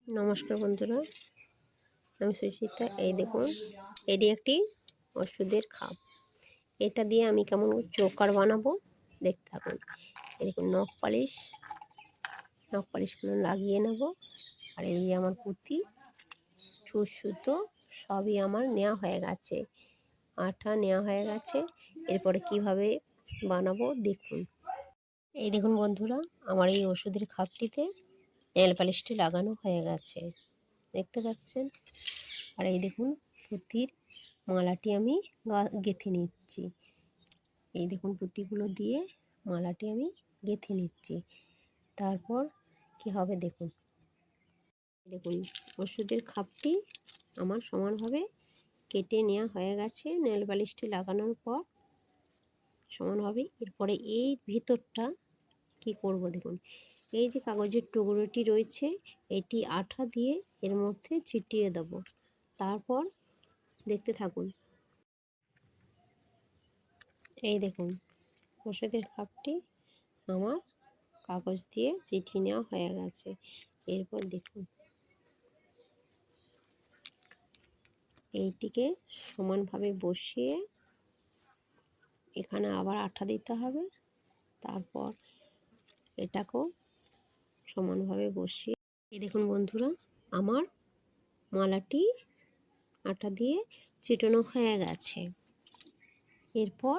নমস্কার বন্ধুরা, আমি সুচিতা। এই দেখুন, এটি একটি ওষুধের খাপ। এটা দিয়ে আমি কেমন চোকার বানাবো দেখতে থাকুন। এই দেখুন, নখ পালিশগুলো লাগিয়ে নেব। আর এই যে আমার পুঁতি, ছুঁচ সুতো সবই আমার নেওয়া হয়ে গেছে, আঠা নেওয়া হয়ে গেছে। এরপরে কিভাবে বানাবো দেখুন। এই দেখুন বন্ধুরা, আমার এই ওষুধের খাপটিতে নেল পালিশটি লাগানো হয়ে গেছে, দেখতে পাচ্ছেন। আর এই দেখুন, পুঁতির মালাটি আমি গেঁথে নিচ্ছি। এই দেখুন, পুঁতিগুলো দিয়ে মালাটি আমি গেঁথে নিচ্ছি। তারপর কি হবে দেখুন। দেখুন, ওষুধের খাপটি আমার সমানভাবে কেটে নেওয়া হয়ে গেছে নেল পালিশটি লাগানোর পর সমানভাবে। এরপরে এই ভিতরটা কি করব দেখুন। এই যে কাগজের টুকরোটি রয়েছে, এটি আঠা দিয়ে এর মধ্যে ছিটিয়ে দেব। তারপর দেখতে থাকুন। এই দেখুন, ওষুধের খাপটি আমার কাগজ দিয়ে চিঠি নেওয়া হয়ে গেছে। এরপর দেখুন, এইটিকে সমানভাবে বসিয়ে এখানে আবার আঠা দিতে হবে। তারপর এটাকেও সমানভাবে বসিয়ে, এই দেখুন বন্ধুরা, আমার মালাটি আঠা দিয়ে চিটানো হয়ে গেছে। এরপর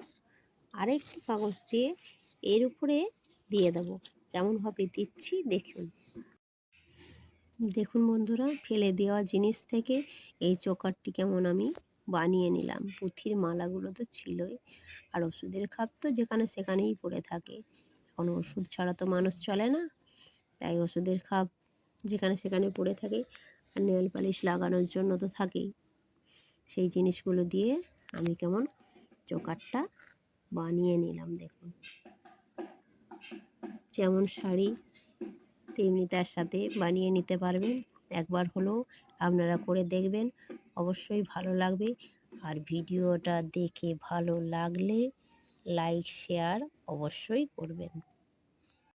আরেকটি কাগজ দিয়ে এর উপরে দিয়ে দেব। কেমনভাবে দিচ্ছি দেখুন। দেখুন বন্ধুরা, ফেলে দেওয়া জিনিস থেকে এই চোকারটি কেমন আমি বানিয়ে নিলাম। পুঁথির মালাগুলো তো ছিলই, আর ওষুধের খাপ তো যেখানে সেখানেই পড়ে থাকে। এখন ওষুধ ছাড়া তো মানুষ চলে না, তাই ওষুধের খাপ যেখানে সেখানে পড়ে থাকে। আর নেল পালিশ লাগানোর জন্য তো থাকেই। সেই জিনিসগুলো দিয়ে আমি কেমন চোকারটা বানিয়ে নিলাম দেখুন। যেমন শাড়ি তেমনি তার সাথে বানিয়ে নিতে পারবেন। একবার হলেও আপনারা করে দেখবেন, অবশ্যই ভালো লাগবে। আর ভিডিওটা দেখে ভালো লাগলে লাইক শেয়ার অবশ্যই করবেন।